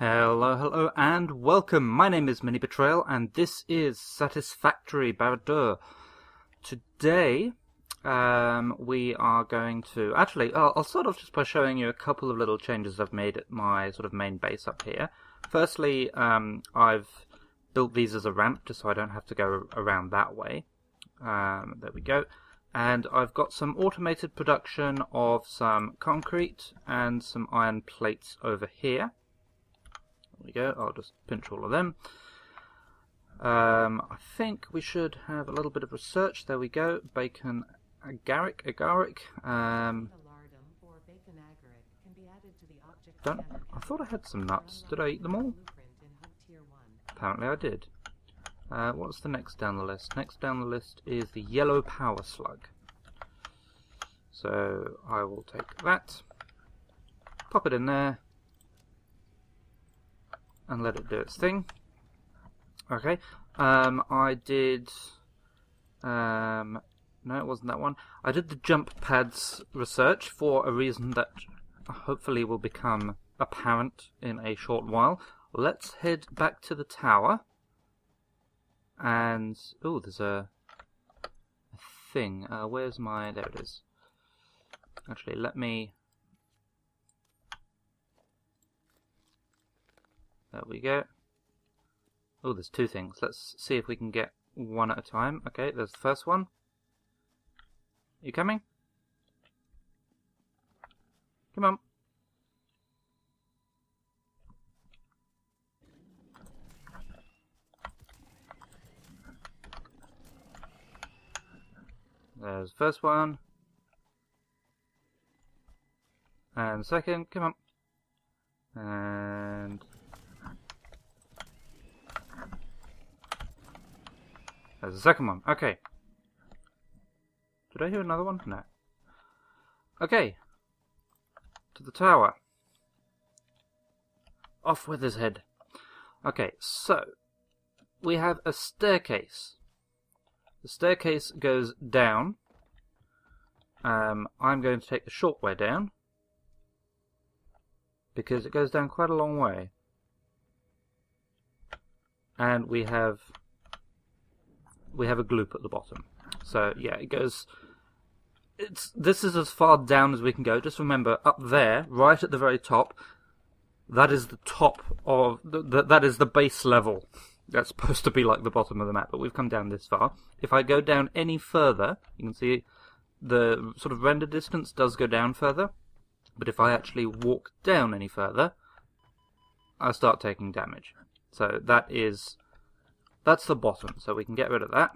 Hello, hello, and welcome. My name is MiniBetrayal, and this is Satisfactory, Barad. Today, we are going to... Actually, I'll start off just by showing you a couple of little changes I've made at my sort of main base up here. Firstly, I've built these as a ramp, just so I don't have to go around that way. There we go. And I've got some automated production of some concrete and some iron plates over here. There we go, I'll just pinch all of them. I think we should have a little bit of research. There we go, bacon agaric. I thought I had some nuts. Did I eat them all? Apparently I did. What's the next down the list? Next down the list is the yellow power slug. So I will take that, pop it in there, and let it do its thing. Okay, I did... no, it wasn't that one. I did the jump pads research for a reason that hopefully will become apparent in a short while. Let's head back to the tower. And, oh, there's a thing. Where's my... there it is. Actually, let me... there we go. Oh, there's two things. Let's see if we can get one at a time. Okay, there's the first one. You coming? Come on. There's the first one. And the second, come on. And... there's the second one. Okay. Did I hear another one? No. Okay. To the tower. Off with his head. Okay, so we have a staircase. The staircase goes down. I'm going to take the short way down, because it goes down quite a long way. And we have a gloop at the bottom. So yeah, it goes... this is as far down as we can go. Just remember, up there, right at the very top, that is the top of... that is the base level. That's supposed to be like the bottom of the map, but we've come down this far. If I go down any further, you can see the sort of render distance does go down further. But if I actually walk down any further, I start taking damage. So that's the bottom, so we can get rid of that.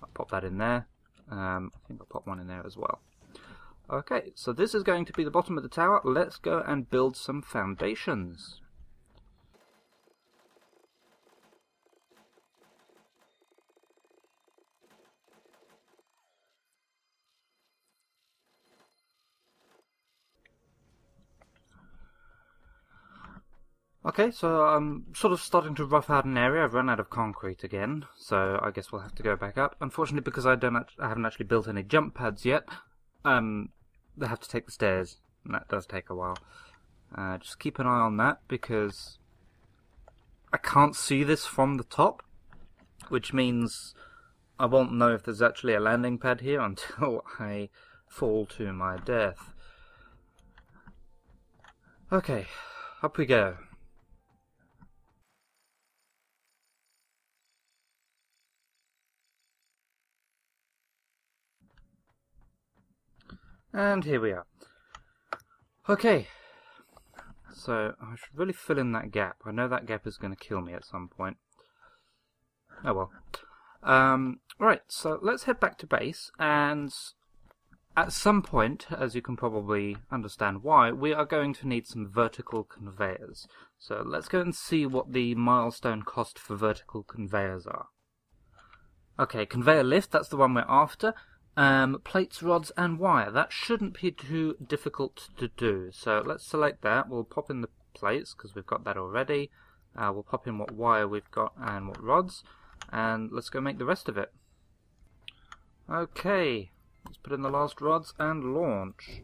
I'll pop that in there. I think I'll pop one in there as well. Okay, so this is going to be the bottom of the tower. Let's go and build some foundations. Okay, so I'm sort of starting to rough out an area. I've run out of concrete again, so I guess we'll have to go back up. Unfortunately, because I haven't actually built any jump pads yet, they have to take the stairs, and that does take a while. Just keep an eye on that, because I can't see this from the top, which means I won't know if there's actually a landing pad here until I fall to my death. Okay, up we go. And here we are. Okay, so I should really fill in that gap. I know that gap is going to kill me at some point. Oh well. Right, so let's head back to base, and at some point, as you can probably understand why, we are going to need some vertical conveyors. So let's go and see what the milestone cost for vertical conveyors are. Okay, conveyor lift, that's the one we're after. Plates, rods, and wire. That shouldn't be too difficult to do. So let's select that. We'll pop in the plates, because we've got that already. We'll pop in what wire we've got and what rods. And let's go make the rest of it. Okay. Let's put in the last rods and launch.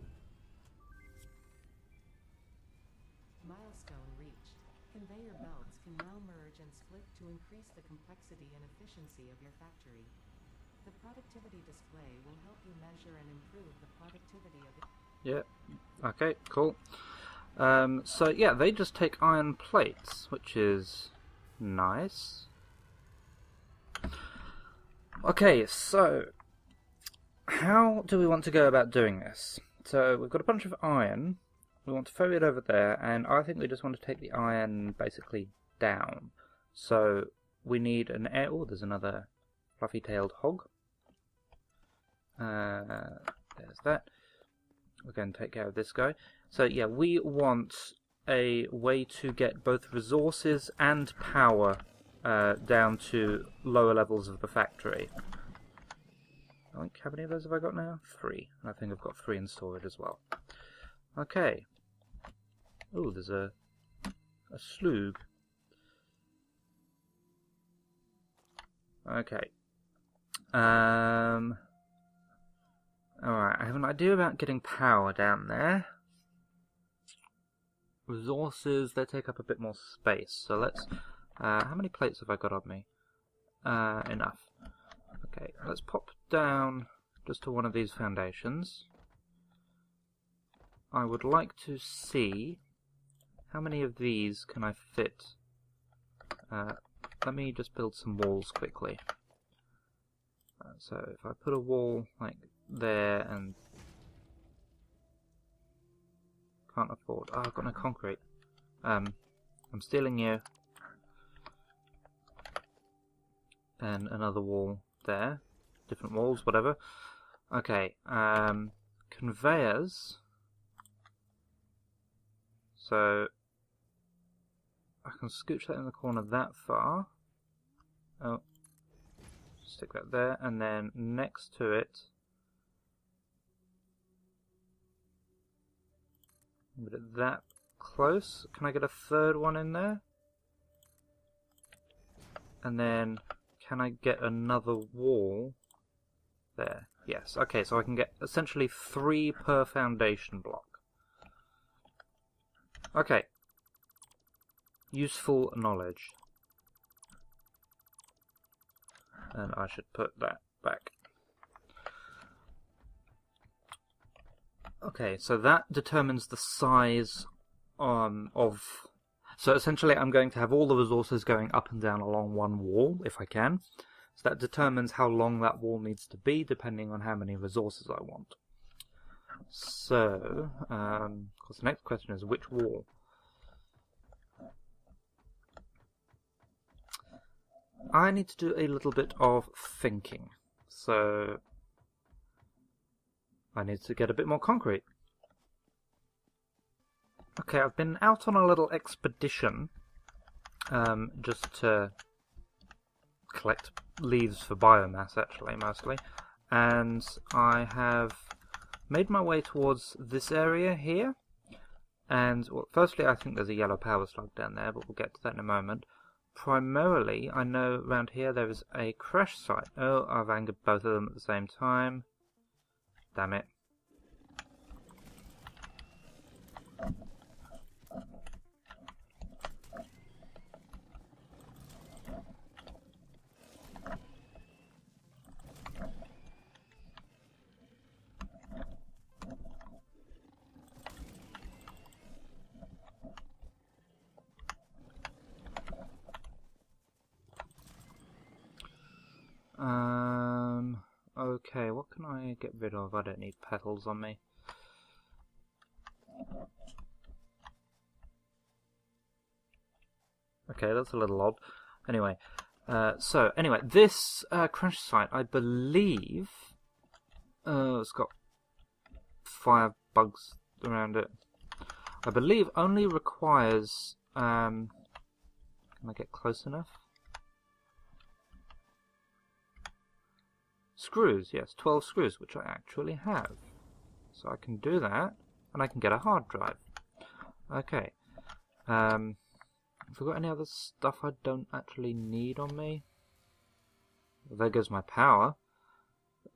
efficiency of your factory. The productivity display will help you measure and improve the productivity of your... Yeah, okay, cool. So yeah, they just take iron plates, which is nice. Okay, so how do we want to go about doing this? So we've got a bunch of iron, we want to throw it over there, and I think we just want to take the iron basically down. So we need an air... Oh, there's another fluffy-tailed hog. There's that. We're going to take care of this guy. So yeah, we want a way to get both resources and power down to lower levels of the factory. I think, how many of those have I got now? 3. And I think I've got 3 in storage as well. Okay. Oh, there's a slug. Okay. Alright, I have an idea about getting power down there. Resources, they take up a bit more space, so let's... how many plates have I got on me? Enough. Okay, let's pop down just to one of these foundations. I would like to see how many of these can I fit. Let me just build some walls quickly. So if I put a wall like there and... Can't afford... Oh, I've got no concrete. I'm stealing you. And another wall there. Different walls, whatever. Okay, conveyors. So I can scooch that in the corner that far. Oh, stick that there, and then next to it, put it that close. Can I get a third one in there? And then can I get another wall there? Yes. Okay, so I can get essentially 3 per foundation block. Okay. Useful knowledge. And I should put that back. Okay, so that determines the size of... So essentially I'm going to have all the resources going up and down along one wall, if I can. So that determines how long that wall needs to be, depending on how many resources I want. So, of course the next question is, which wall? I need to do a little bit of thinking. So, I need to get a bit more concrete. Okay, I've been out on a little expedition, just to collect leaves for biomass, actually, mostly. And I have made my way towards this area here. And, well, firstly, I think there's a yellow power slug down there, but we'll get to that in a moment. Primarily, I know around here there is a crash site. Oh, I've angered both of them at the same time. Damn it. Okay, what can I get rid of? I don't need petals on me. Okay, that's a little odd. Anyway, this crash site, I believe... it's got fire bugs around it. I believe only requires... can I get close enough? Screws, yes, 12 screws, which I actually have. So I can do that, and I can get a hard drive. Okay. Have I got any other stuff I don't actually need on me? Well, there goes my power.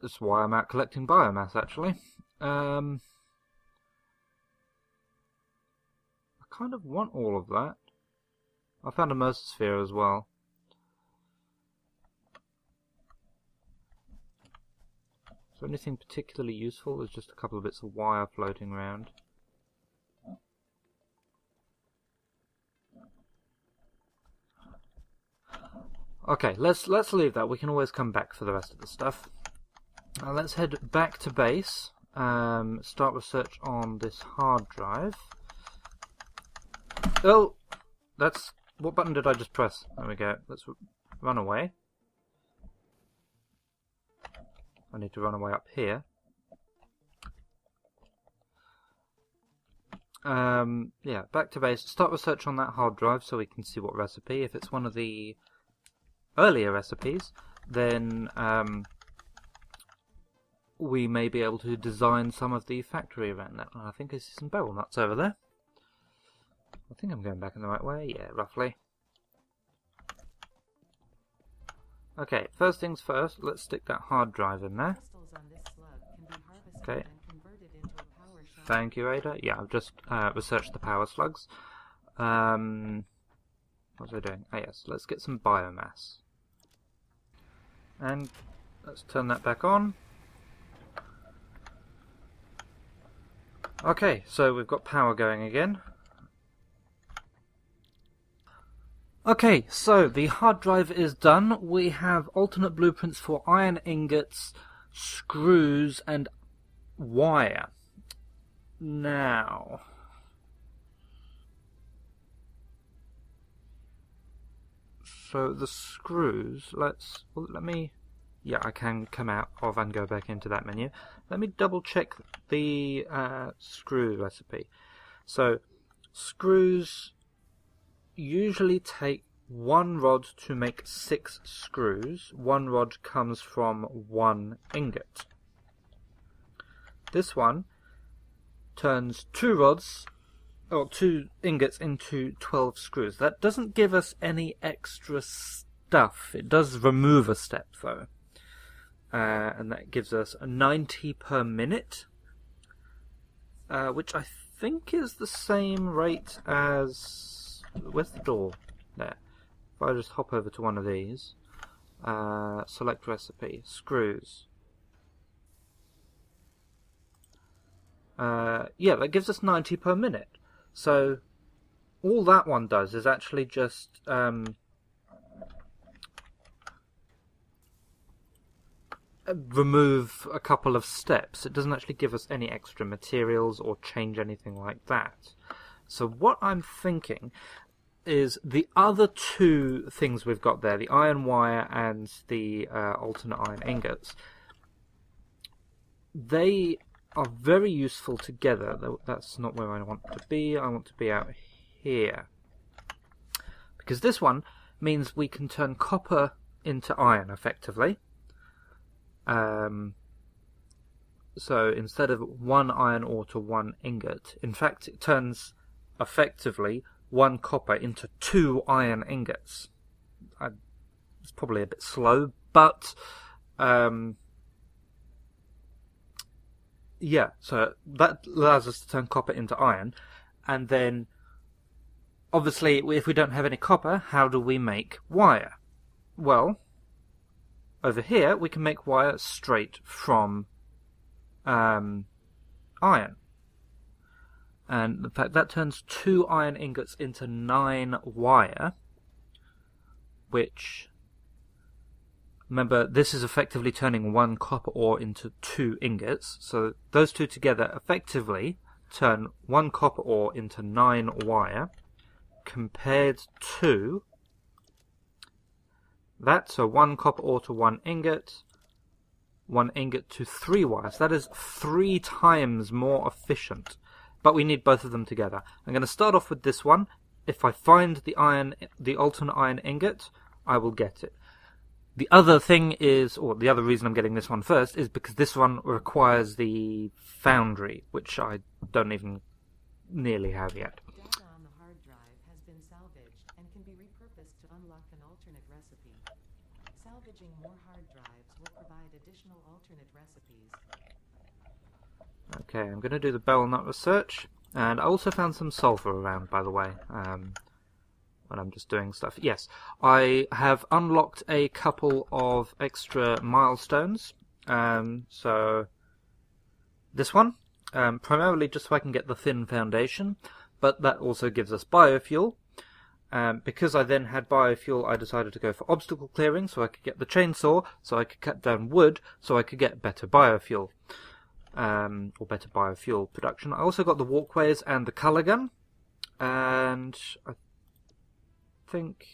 That's why I'm out collecting biomass, actually. I kind of want all of that. I found a mesosphere as well. So anything particularly useful? There's just a couple of bits of wire floating around. Okay, let's leave that. We can always come back for the rest of the stuff. Let's head back to base. Start research on this hard drive. Oh, that's... What button did I just press? There we go. Let's run away. I need to run away up here. Yeah, back to base. Start research on that hard drive so we can see what recipe. If it's one of the earlier recipes, then we may be able to design some of the factory around that. I think I see some barrel nuts over there. I think I'm going back in the right way. Yeah, roughly. Okay, first things first, let's stick that hard drive in there. Okay. Thank you, Ada. Yeah, I've just researched the power slugs. What was I doing? Oh yes, let's get some biomass. And let's turn that back on. Okay, so we've got power going again. Okay, so the hard drive is done. We have alternate blueprints for iron ingots, screws, and wire. Now, so the screws, let me, yeah, I can come out of and go back into that menu. Let me double check the screw recipe. So, screws usually take 1 rod to make 6 screws. 1 rod comes from 1 ingot. This one turns 2 rods, or 2 ingots into 12 screws. That doesn't give us any extra stuff. It does remove a step though. And that gives us 90 per minute, which I think is the same rate as... Where's the door? There. If I just hop over to one of these, select recipe, screws. Yeah, that gives us 90 per minute. So all that one does is actually just remove a couple of steps. It doesn't actually give us any extra materials or change anything like that. So what I'm thinking is the other 2 things we've got there, the iron wire and the alternate iron ingots, they are very useful together. That's not where I want to be. I want to be out here. Because this one means we can turn copper into iron, effectively. So instead of 1 iron ore to 1 ingot, in fact it turns effectively 1 copper into 2 iron ingots. It's probably a bit slow, but yeah, so that allows us to turn copper into iron. And then obviously if we don't have any copper, how do we make wire? Well, over here we can make wire straight from iron. And in fact that turns 2 iron ingots into 9 wire, which, remember, this is effectively turning 1 copper ore into 2 ingots. So those 2 together effectively turn 1 copper ore into 9 wire, compared to that. So 1 copper ore to 1 ingot, 1 ingot to 3 wire. So that is 3 times more efficient. But we need both of them together. I'm going to start off with this one. If I find the alternate iron ingot, I will get it. The other thing is, or the other reason I'm getting this one first, is because this one requires the foundry, which I don't even nearly have yet. Data on the hard drive has been salvaged and can be repurposed to unlock an alternate recipe. Salvaging more hard drives will provide additional alternate recipes. Okay, I'm going to do the barrel nut research, and I also found some sulfur around, by the way, when I'm just doing stuff. Yes, I have unlocked a couple of extra milestones So this one, primarily just so I can get the thin foundation, but that also gives us biofuel. Because I then had biofuel, I decided to go for obstacle clearing, so I could get the chainsaw, so I could cut down wood, so I could get better biofuel, or better biofuel production. I also got the walkways and the colour gun, and I think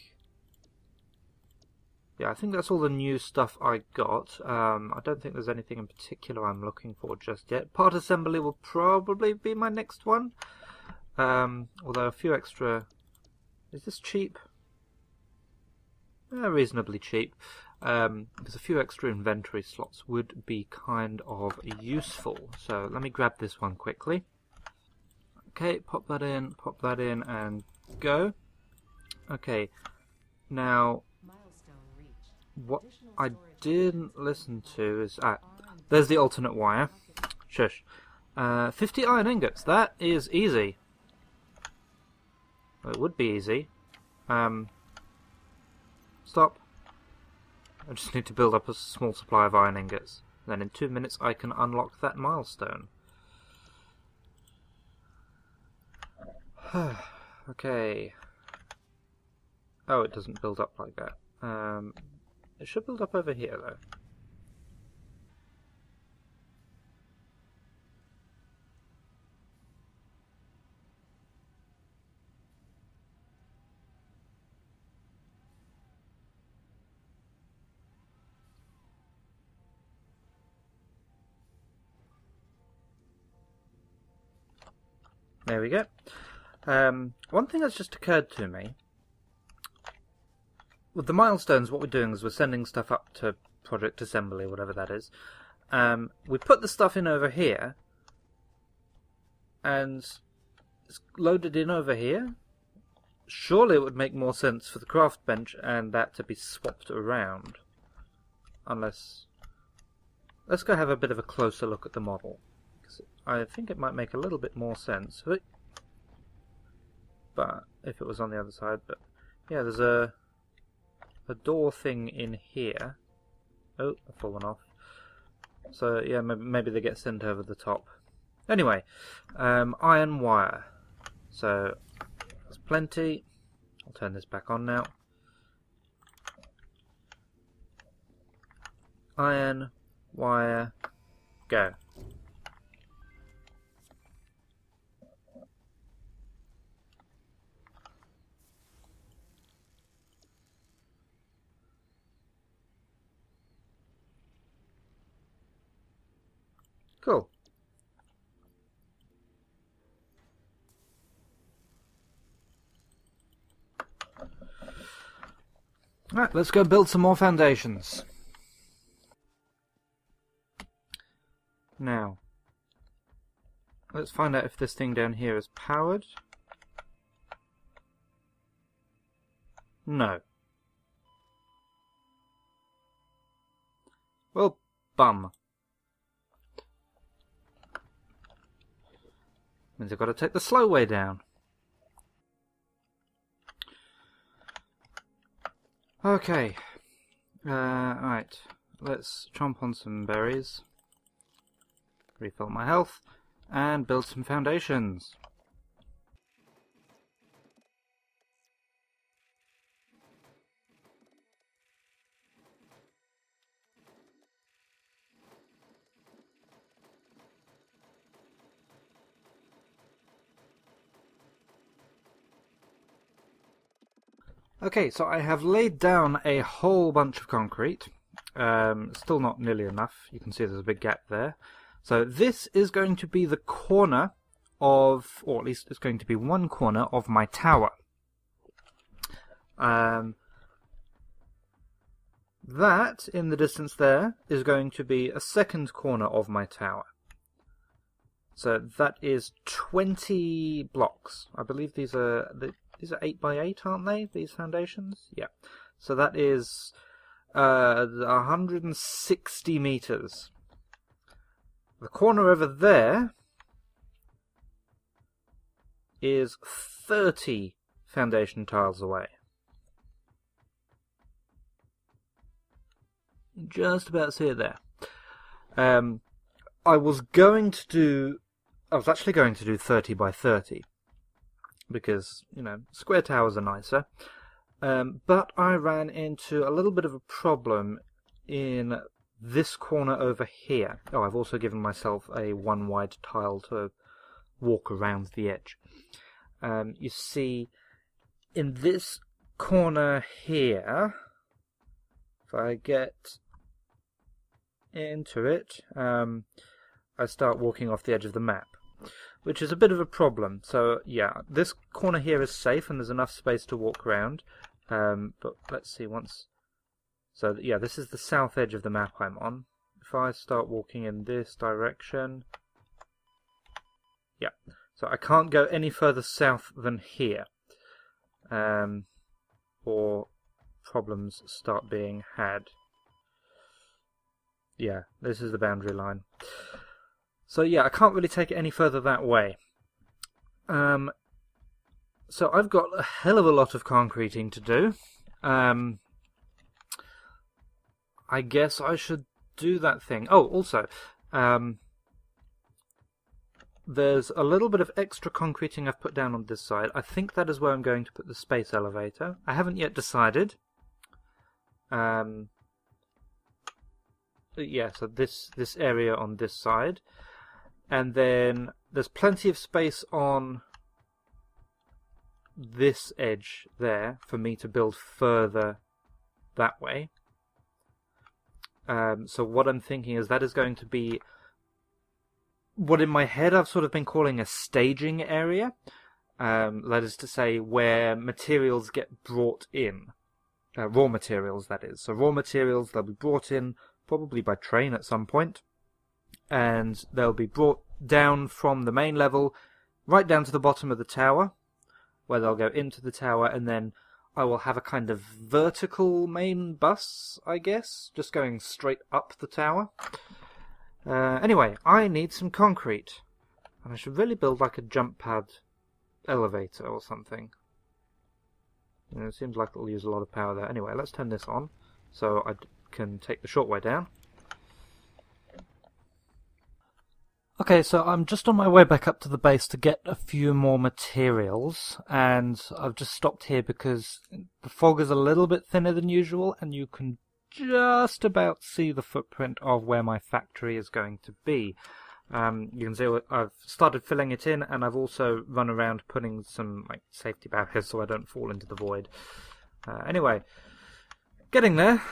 that's all the new stuff I got. I don't think there's anything in particular I'm looking for just yet. Part assembly will probably be my next one, although a few extra... Is this cheap? Reasonably cheap, because a few extra inventory slots would be kind of useful. So let me grab this one quickly. Okay, pop that in, and go. Okay, now what I didn't listen to is... there's the alternate wire. Shush. 50 iron ingots, that is easy. Well, it would be easy. Stop. I just need to build up a small supply of iron ingots. Then in 2 minutes I can unlock that milestone. Okay. Oh, it doesn't build up like that. It should build up over here though. There we go. One thing that's just occurred to me, with the milestones, what we're doing is we're sending stuff up to Project Assembly, whatever that is. We put the stuff in over here, and it's loaded in over here. Surely it would make more sense for the craft bench and that to be swapped around. Unless... Let's go have a bit of a closer look at the model. I think it might make a little bit more sense. But if it was on the other side, but yeah, there's a door thing in here. Oh, I've fallen off. So yeah, maybe they get sent over the top. Anyway, iron wire. So there's plenty. I'll turn this back on now. Iron wire, go. Cool. Right, let's go build some more foundations. Now, let's find out if this thing down here is powered. No. Well, bum. Means I've got to take the slow way down. Okay. Right. Let's chomp on some berries. Refill my health. And build some foundations. Okay, so I have laid down a whole bunch of concrete. Still not nearly enough. You can see there's a big gap there. So this is going to be the corner of, or at least it's going to be one corner of my tower. That, in the distance there, is going to be a second corner of my tower. So that is 20 blocks. I believe these are 8 by 8, aren't they? These foundations? Yeah. So that is 160 meters. The corner over there is 30 foundation tiles away. Just about see it there. I was actually going to do 30 by 30 because, you know, square towers are nicer. But I ran into a little bit of a problem in this corner over here. Oh, I've also given myself a one wide tile to walk around the edge. You see, in this corner here, if I get into it, I start walking off the edge of the map, which is a bit of a problem. So yeah, this corner here is safe and there's enough space to walk around. But let's see once. So yeah, this is the south edge of the map I'm on. If I start walking in this direction, yeah, so I can't go any further south than here, or problems start being had. Yeah, this is the boundary line. So yeah, I can't really take it any further that way. So I've got a hell of a lot of concreting to do. I guess I should do that thing. Oh, also, there's a little bit of extra concreting I've put down on this side. I think that is where I'm going to put the space elevator. I haven't yet decided. Yeah, so this area on this side. And then there's plenty of space on this edge there for me to build further that way. So what I'm thinking is that is going to be what in my head I've sort of been calling a staging area. That is to say, where materials get brought in. Raw materials, that is. So raw materials, they'll be brought in probably by train at some point. And they'll be brought down from the main level right down to the bottom of the tower, where they'll go into the tower, and then I will have a kind of vertical main bus, I guess, just going straight up the tower. Anyway, I need some concrete, and I should really build like a jump pad elevator or something. You know, it seems like it'll use a lot of power there. Anyway, let's turn this on so I can take the short way down. Okay, so I'm just on my way back up to the base to get a few more materials, and I've just stopped here because the fog is a little bit thinner than usual, and you can just about see the footprint of where my factory is going to be. You can see I've started filling it in, and I've also run around putting some safety barriers so I don't fall into the void. Anyway, getting there.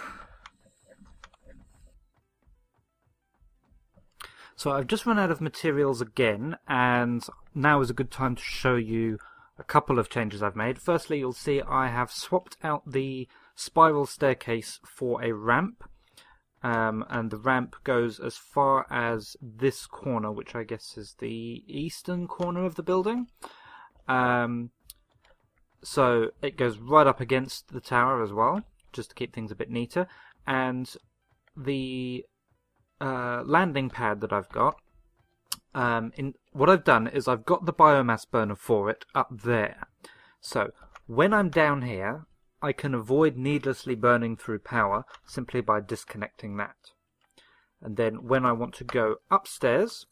So I've just run out of materials again, and now is a good time to show you a couple of changes I've made. Firstly, you'll see I have swapped out the spiral staircase for a ramp, and the ramp goes as far as this corner, which I guess is the eastern corner of the building. So it goes right up against the tower as well, just to keep things a bit neater, and the landing pad that I've got, what I've done is I've got the biomass burner for it up there. So when I'm down here, I can avoid needlessly burning through power simply by disconnecting that. And then when I want to go upstairs,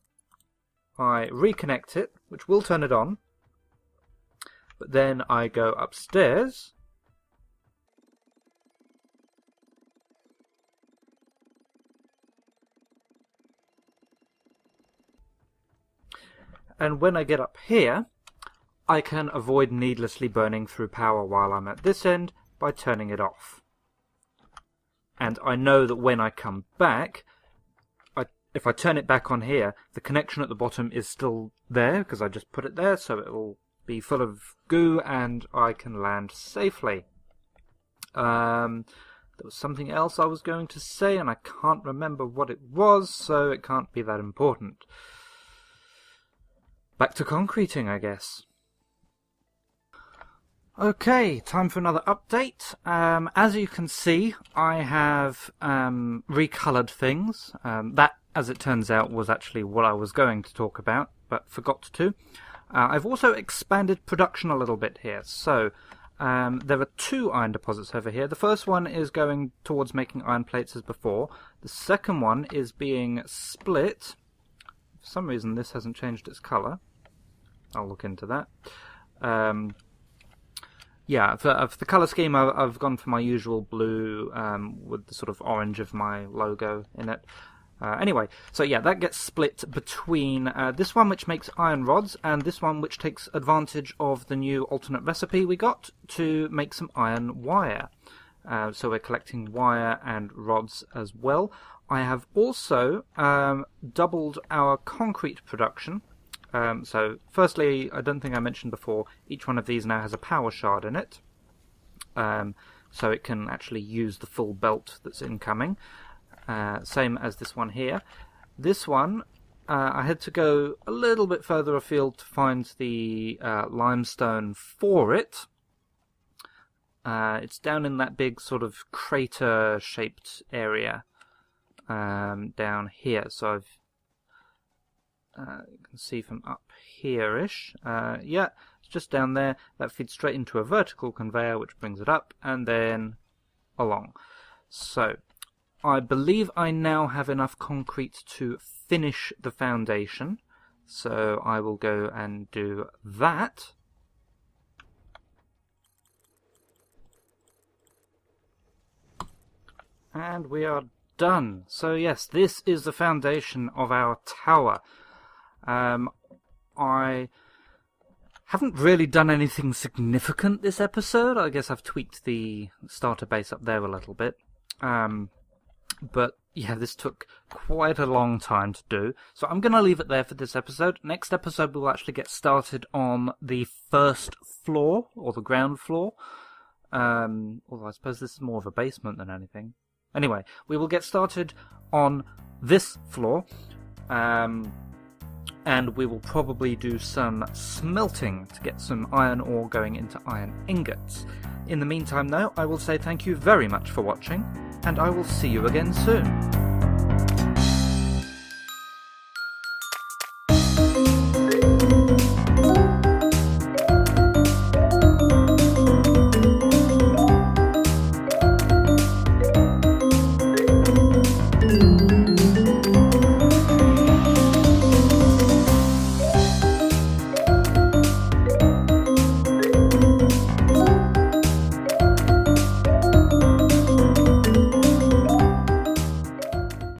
I reconnect it, which will turn it on. But then I go upstairs, and when I get up here, I can avoid needlessly burning through power while I'm at this end by turning it off. And I know that when I come back, if I turn it back on here, the connection at the bottom is still there, because I just put it there, so it will be full of goo and I can land safely. There was something else I was going to say, and I can't remember what it was, so it can't be that important. Back to concreting, I guess. Okay, time for another update. As you can see, I have recolored things. That, as it turns out, was actually what I was going to talk about, but forgot to. I've also expanded production a little bit here. So, There are 2 iron deposits over here. The first one is going towards making iron plates as before. The second one is being split. For some reason this hasn't changed its colour. I'll look into that. Yeah, for the colour scheme I've gone for my usual blue with the sort of orange of my logo in it. Anyway, so yeah, that gets split between this one which makes iron rods and this one which takes advantage of the new alternate recipe we got to make some iron wire. So we're collecting wire and rods as well. I have also doubled our concrete production. So firstly, I don't think I mentioned before, each one of these now has a power shard in it. So it can actually use the full belt that's incoming. Same as this one here. This one, I had to go a little bit further afield to find the limestone for it. It's down in that big sort of crater-shaped area down here. So you can see from up here-ish. Yeah, it's just down there. That feeds straight into a vertical conveyor, which brings it up and then along. So I believe I now have enough concrete to finish the foundation, so I will go and do that. And we are done. So yes, this is the foundation of our tower. I haven't really done anything significant this episode. I guess I've tweaked the starter base up there a little bit. But yeah, this took quite a long time to do. So I'm going to leave it there for this episode. Next episode we'll actually get started on the first floor, or the ground floor. Although I suppose this is more of a basement than anything. Anyway, we will get started on this floor. And we will probably do some smelting to get some iron ore going into iron ingots. In the meantime, though, I will say thank you very much for watching, and I will see you again soon.